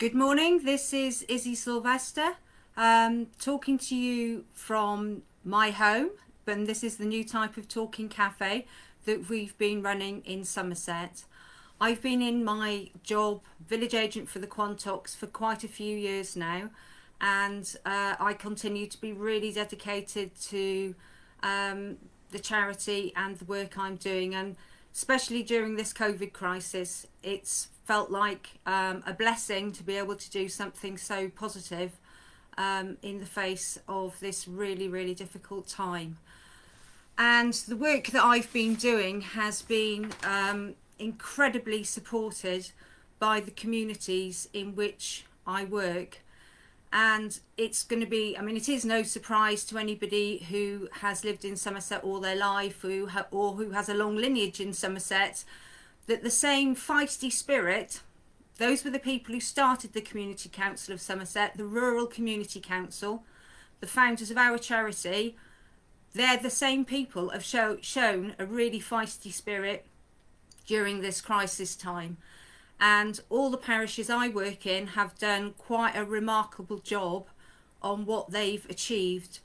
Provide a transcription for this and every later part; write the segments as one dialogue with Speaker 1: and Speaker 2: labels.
Speaker 1: Good morning, this is Izzy Sylvester, talking to you from my home, and this is the new type of talking cafe that we've been running in Somerset. I've been in my job, village agent for the Quantox, for quite a few years now, and I continue to be really dedicated to the charity and the work I'm doing, and especially during this COVID crisis, it's felt like a blessing to be able to do something so positive in the face of this really difficult time. And the work that I've been doing has been incredibly supported by the communities in which I work. And it's going to be, it is no surprise to anybody who has lived in Somerset all their life or who has a long lineage in Somerset, that the same feisty spirit, those were the people who started the Community Council of Somerset, the Rural Community Council, the founders of our charity. They're the same people have shown a really feisty spirit during this crisis time. And all the parishes I work in have done quite a remarkable job on what they've achieved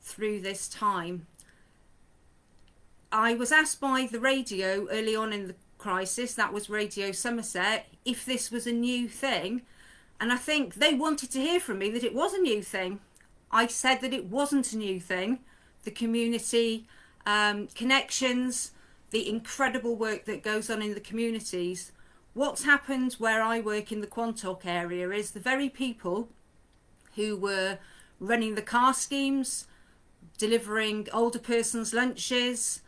Speaker 1: through this time. I was asked by the radio early on in the crisis, that was Radio Somerset, if this was a new thing, and I think they wanted to hear from me that it was a new thing. I said that it wasn't a new thing. The community connections, the incredible work that goes on in the communities. What's happened where I work in the Quantock area is the very people who were running the car schemes, delivering older persons lunches,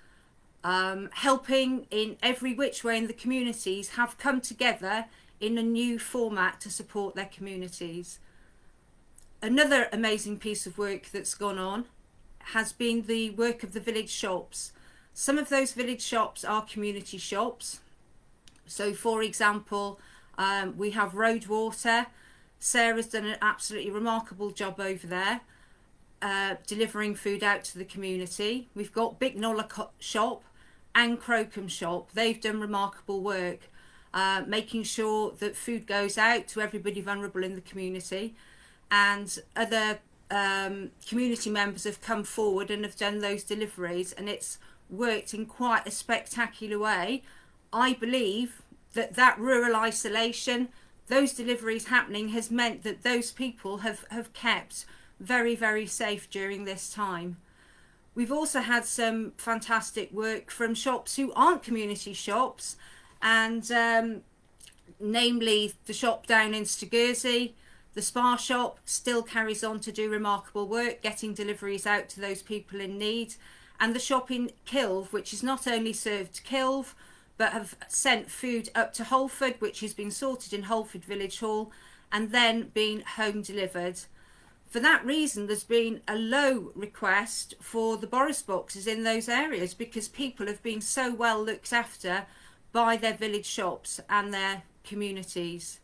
Speaker 1: helping in every which way in the communities, have come together in a new format to support their communities. Another amazing piece of work that's gone on has been the work of the village shops. Some of those village shops are community shops. So for example, we have Roadwater. Sarah's done an absolutely remarkable job over there, delivering food out to the community. We've got Bicknoller Shop and Crocombe Shop. They've done remarkable work, making sure that food goes out to everybody vulnerable in the community, and other community members have come forward and have done those deliveries, and it's worked in quite a spectacular way. I believe that rural isolation, those deliveries happening, has meant that those people have kept very safe during this time. We've also had some fantastic work from shops who aren't community shops, and namely the shop down in Stagursey. The Spa shop still carries on to do remarkable work, getting deliveries out to those people in need. And the shop in Kilve, which has not only served Kilve, but have sent food up to Holford, which has been sorted in Holford Village Hall and then been home delivered. For that reason, there's been a low request for the Boris boxes in those areas, because people have been so well looked after by their village shops and their communities.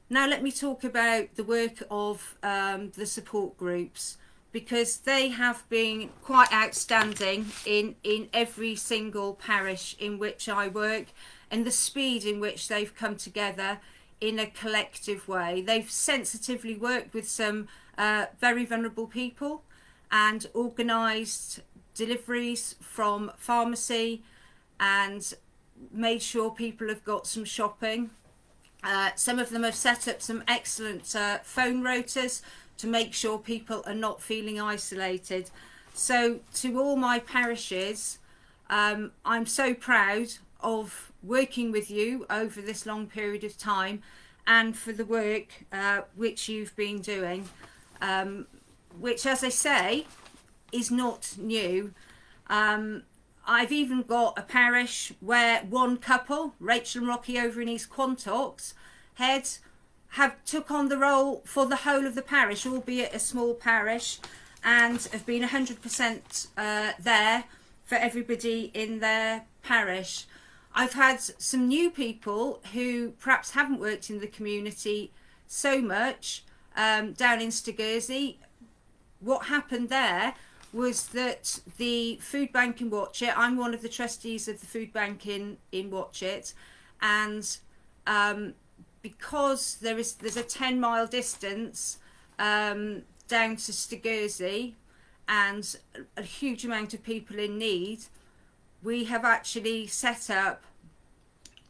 Speaker 1: Now let me talk about the work of the support groups, because they have been quite outstanding in every single parish in which I work, and the speed in which they've come together in a collective way. They've sensitively worked with some very vulnerable people and organised deliveries from pharmacy and made sure people have got some shopping. Some of them have set up some excellent phone rotas to make sure people are not feeling isolated. So to all my parishes, I'm so proud of working with you over this long period of time, and for the work which you've been doing, which, as I say, is not new. I've even got a parish where one couple, Rachel and Rocky over in East Quantox, have took on the role for the whole of the parish, albeit a small parish, and have been 100% there for everybody in their parish. I've had some new people who perhaps haven't worked in the community so much down in Stagursey. What happened there was that the food bank in Watchet, I'm one of the trustees of the food bank in Watchet, and because there's a 10-mile distance down to Stigursi, and a huge amount of people in need, we have actually set up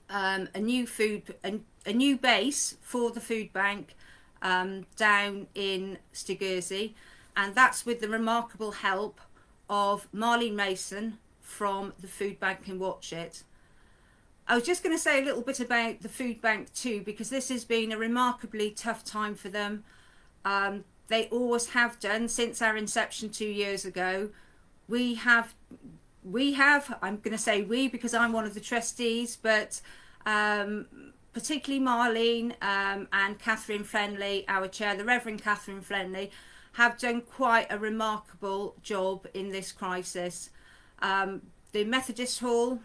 Speaker 1: a new base for the food bank down in Stigursi, and that's with the remarkable help of Marlene Mason from the food bank in Watchet. I was just going to say a little bit about the food bank too, because this has been a remarkably tough time for them. They always have done since our inception 2 years ago. We have, I'm going to say we because I'm one of the trustees, but particularly Marlene and Catherine Flenley, our chair, the Reverend Catherine Flenley, have done quite a remarkable job in this crisis. The Methodist Hall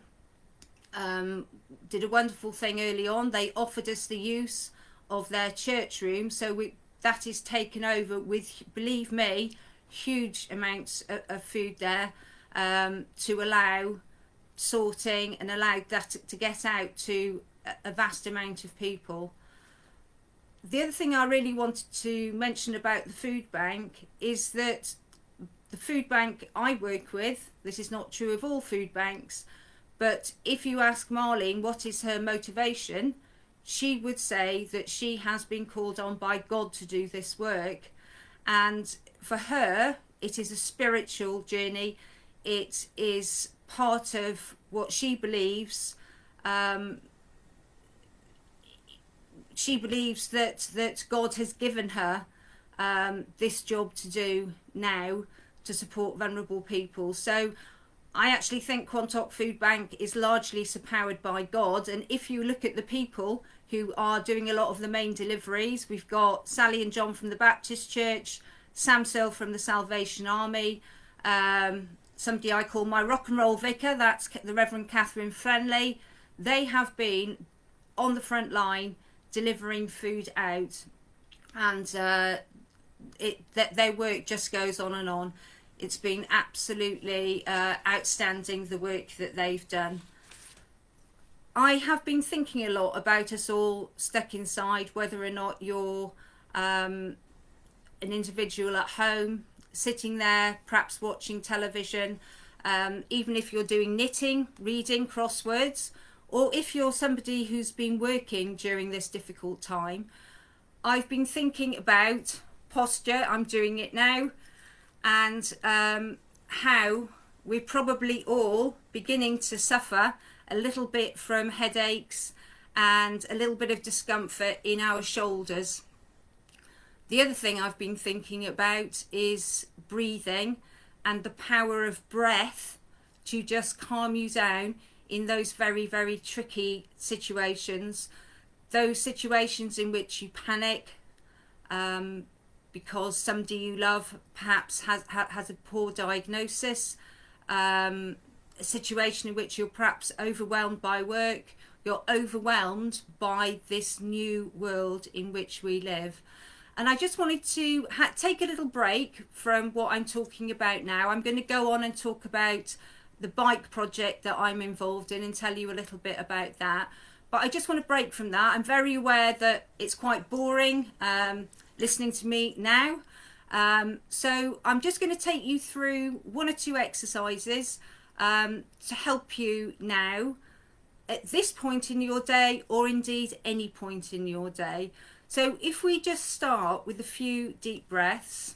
Speaker 1: did a wonderful thing early on. They offered us the use of their church room, so that is taken over with, believe me, huge amounts of food there to allow sorting and allow that to get out to a vast amount of people. The other thing I really wanted to mention about the food bank is that the food bank I work with, this is not true of all food banks, but if you ask Marlene what is her motivation, she would say that she has been called on by God to do this work, and for her it is a spiritual journey. It is part of what she believes. She believes that God has given her this job to do now to support vulnerable people. So I actually think Quantock Food Bank is largely powered by God, and if you look at the people who are doing a lot of the main deliveries, we've got Sally and John from the Baptist Church, Sam Searle from the Salvation Army, somebody I call my rock and roll vicar, that's the Reverend Catherine Flenley. They have been on the front line delivering food out, and their work just goes on and on. It's been absolutely outstanding, the work that they've done. I have been thinking a lot about us all stuck inside, whether or not you're an individual at home, sitting there, perhaps watching television, even if you're doing knitting, reading, crosswords, or if you're somebody who's been working during this difficult time. I've been thinking about posture, I'm doing it now, and how we're probably all beginning to suffer a little bit from headaches and a little bit of discomfort in our shoulders. The other thing I've been thinking about is breathing and the power of breath to just calm you down in those very, very tricky situations. Those situations in which you panic because somebody you love perhaps has a poor diagnosis, a situation in which you're perhaps overwhelmed by work, you're overwhelmed by this new world in which we live. And I just wanted to take a little break from what I'm talking about now. I'm going to go on and talk about the bike project that I'm involved in and tell you a little bit about that. But I just want to break from that. I'm very aware that it's quite boring listening to me now. So I'm just going to take you through one or two exercises to help you now at this point in your day, or indeed any point in your day. So if we just start with a few deep breaths,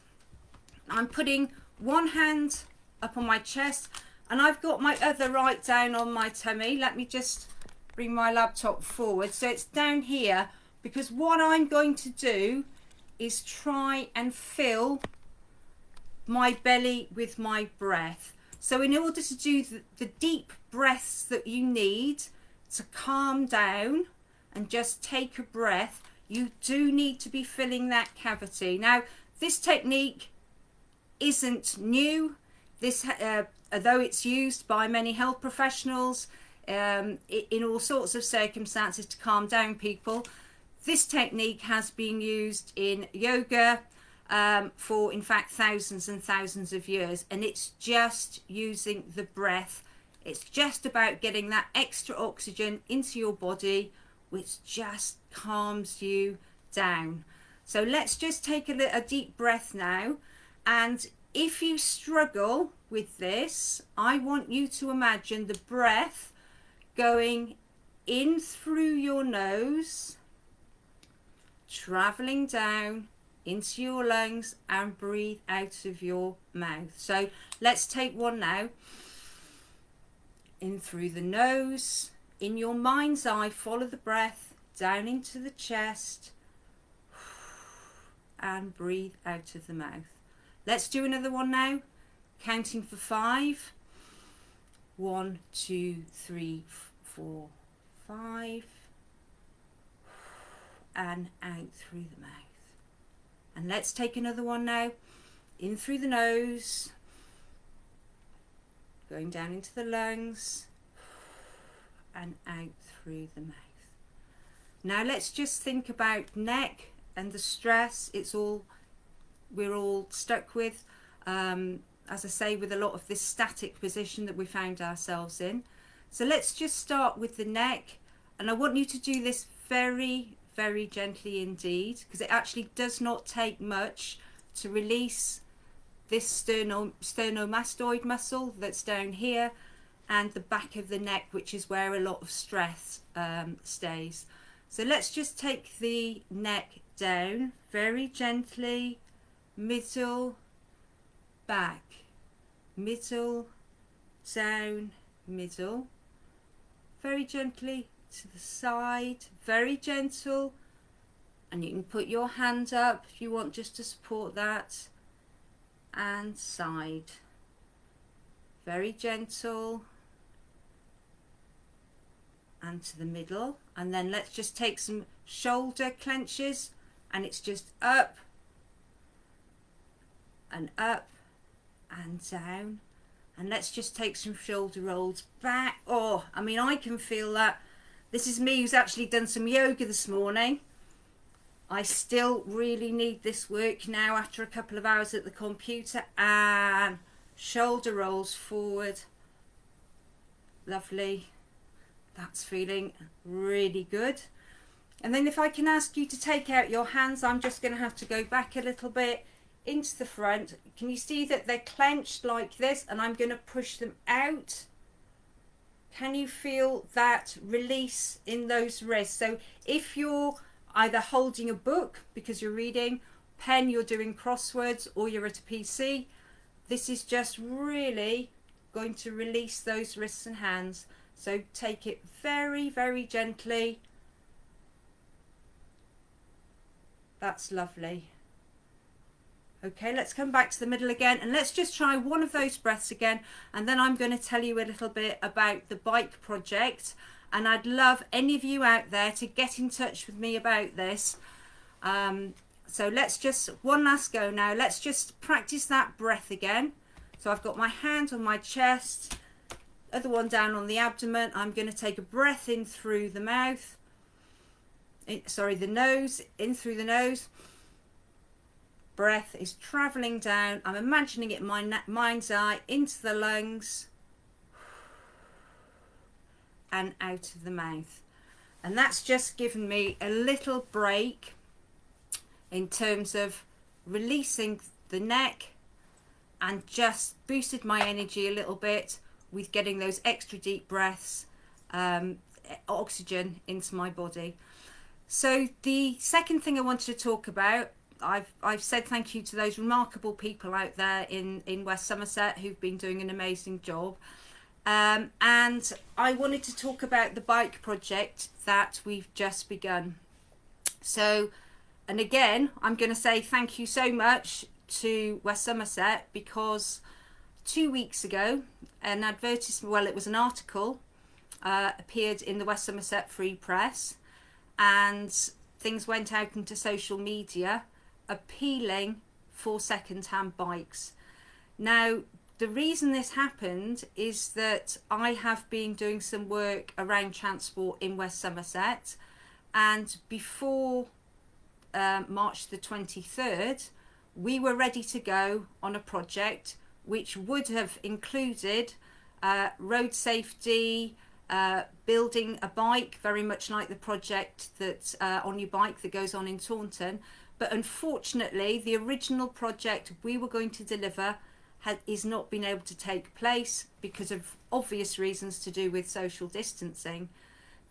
Speaker 1: I'm putting one hand up on my chest and I've got my other right down on my tummy. Let me just bring my laptop forward so it's down here, because what I'm going to do is try and fill my belly with my breath. So in order to do the deep breaths that you need to calm down and just take a breath, you do need to be filling that cavity. Now, this technique isn't new. This, although it's used by many health professionals in all sorts of circumstances to calm down people, this technique has been used in yoga for, in fact, thousands and thousands of years, and it's just using the breath. It's just about getting that extra oxygen into your body which just calms you down. So let's just take a deep breath now. And if you struggle with this, I want you to imagine the breath going in through your nose, traveling down into your lungs, and breathe out of your mouth. So let's take one now. In through the nose. In your mind's eye, follow the breath down into the chest and breathe out of the mouth. Let's do another one now. Counting for 5. 1, 2, 3, 4, 5. And out through the mouth. And let's take another one now. In through the nose. Going down into the lungs. And out through the mouth. Now let's just think about neck and the stress we're all stuck with. As I say, with a lot of this static position that we found ourselves in. So let's just start with the neck. And I want you to do this very, very gently indeed, because it actually does not take much to release this sternomastoid muscle that's down here and the back of the neck, which is where a lot of stress stays. So let's just take the neck down very gently, middle, back, middle, down, middle, very gently to the side, very gentle, and you can put your hand up if you want just to support that, and side, very gentle, and to the middle. And then let's just take some shoulder clenches, and it's just up and down. And let's just take some shoulder rolls back. Oh, I mean, I can feel that. This is me who's actually done some yoga this morning. I still really need this work now after a couple of hours at the computer. And shoulder rolls forward. Lovely. That's feeling really good. And then if I can ask you to take out your hands, I'm just going to have to go back a little bit into the front. Can you see that they're clenched like this, and I'm going to push them out? Can you feel that release in those wrists? So if you're either holding a book because you're reading, pen, you're doing crosswords, or you're at a PC, this is just really going to release those wrists and hands. So take it very, very gently. That's lovely. Okay, let's come back to the middle again, and let's just try one of those breaths again, and then I'm going to tell you a little bit about the bike project. And I'd love any of you out there to get in touch with me about this. So let's just, one last go now. Let's just practice that breath again. So I've got my hand on my chest, other one down on the abdomen. I'm going to take a breath in through the mouth. The nose, in through the nose. Breath is traveling down. I'm imagining it in my mind's eye into the lungs and out of the mouth. And that's just given me a little break in terms of releasing the neck, and just boosted my energy a little bit with getting those extra deep breaths, oxygen into my body. So the second thing I wanted to talk about, I've said thank you to those remarkable people out there in West Somerset who've been doing an amazing job. And I wanted to talk about the bike project that we've just begun. So, and again, I'm going to say thank you so much to West Somerset, because 2 weeks ago, an advertisement, well, it was an article, appeared in the West Somerset Free Press, and things went out into social media appealing for second-hand bikes. Now, the reason this happened is that I have been doing some work around transport in West Somerset, and before March the 23rd, we were ready to go on a project which would have included road safety, building a bike, very much like the project that On Your Bike that goes on in Taunton. But unfortunately, the original project we were going to deliver is not been able to take place because of obvious reasons to do with social distancing.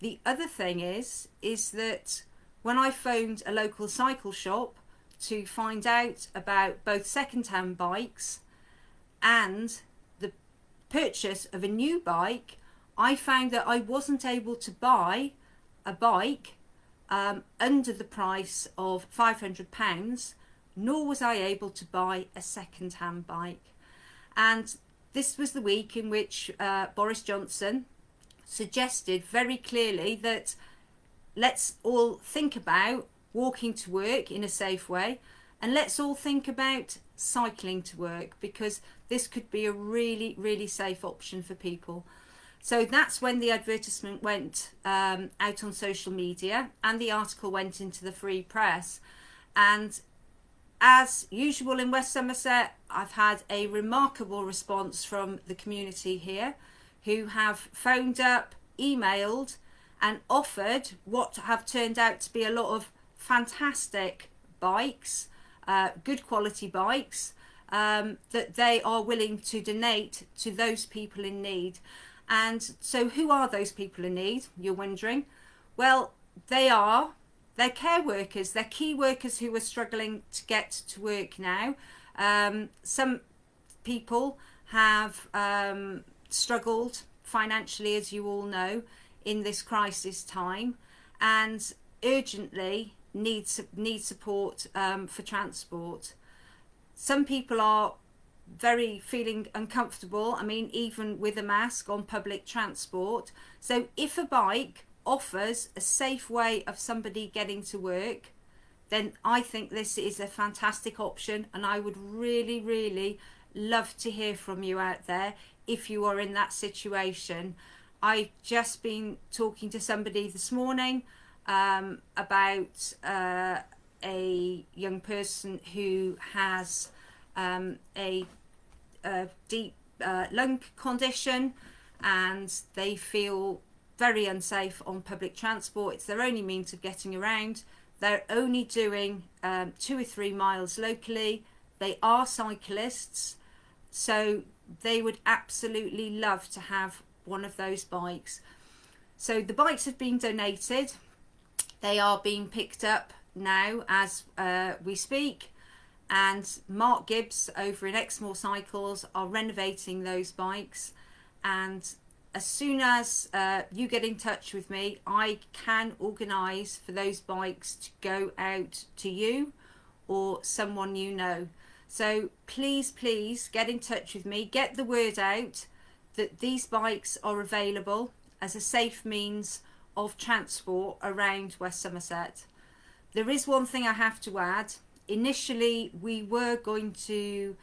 Speaker 1: The other thing is that when I phoned a local cycle shop to find out about both second-hand bikes and the purchase of a new bike, I found that I wasn't able to buy a bike under the price of £500, nor was I able to buy a second-hand bike. And this was the week in which Boris Johnson suggested very clearly that let's all think about walking to work in a safe way, and let's all think about cycling to work, because this could be a really, really safe option for people. So that's when the advertisement went out on social media, and the article went into the free press. And as usual in West Somerset, I've had a remarkable response from the community here, who have phoned up, emailed and offered what have turned out to be a lot of fantastic bikes, good quality bikes, that they are willing to donate to those people in need. And so who are those people in need, you're wondering? Well, they're care workers, they're key workers who are struggling to get to work now. Some people have struggled financially, as you all know, in this crisis time, and urgently need support for transport. Some people are very feeling uncomfortable, I mean, even with a mask on public transport. So if a bike offers a safe way of somebody getting to work, then I think this is a fantastic option, and I would really, really love to hear from you out there if you are in that situation. I've just been talking to somebody this morning about a young person who has a deep lung condition, and they feel very unsafe on public transport. It's their only means of getting around. They're only doing 2 or 3 miles locally. They are cyclists, so they would absolutely love to have one of those bikes. So the bikes have been donated. They are being picked up now as we speak, and Mark Gibbs over in Exmoor Cycles are renovating those bikes, and as soon as you get in touch with me, I can organise for those bikes to go out to you or someone you know. So please get in touch with me, get the word out that these bikes are available as a safe means of transport around West Somerset. There is one thing I have to add. Initially, we were going to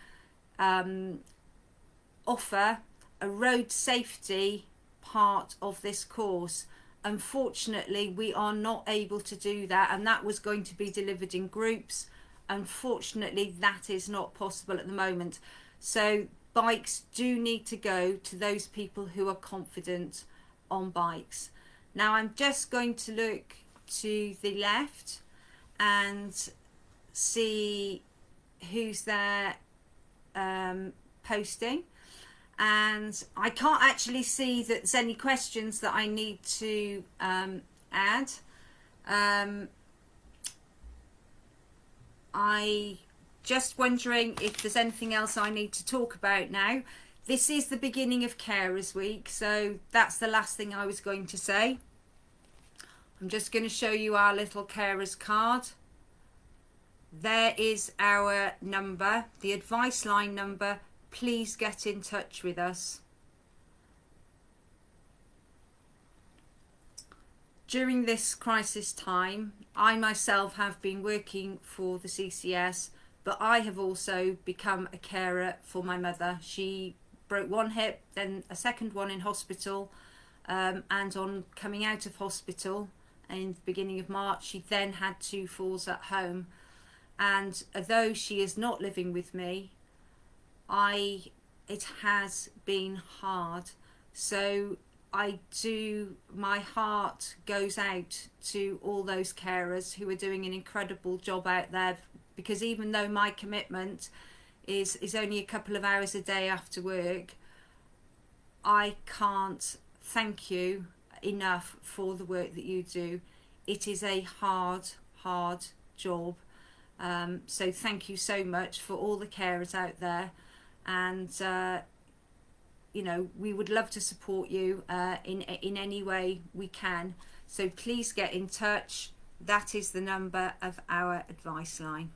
Speaker 1: offer a road safety part of this course. Unfortunately, we are not able to do that, and that was going to be delivered in groups. Unfortunately, that is not possible at the moment. So bikes do need to go to those people who are confident on bikes. Now I'm just going to look to the left and see who's there posting, and I can't actually see that there's any questions that I need to add. I just wondering if there's anything else I need to talk about now. This is the beginning of Carers Week, so that's the last thing I was going to say. I'm just going to show you our little carers card. There is our number, the advice line number. Please get in touch with us. During this crisis time, I myself have been working for the CCS, but I have also become a carer for my mother. She broke one hip, then a second one in hospital, and on coming out of hospital in the beginning of March, she then had 2 falls at home. And although she is not living with me, it has been hard. So my heart goes out to all those carers who are doing an incredible job out there, because even though my commitment is only a couple of hours a day after work, I can't thank you enough for the work that you do. It is a hard job. So thank you so much for all the carers out there, and we would love to support you in any way we can. So please get in touch. That is the number of our advice line.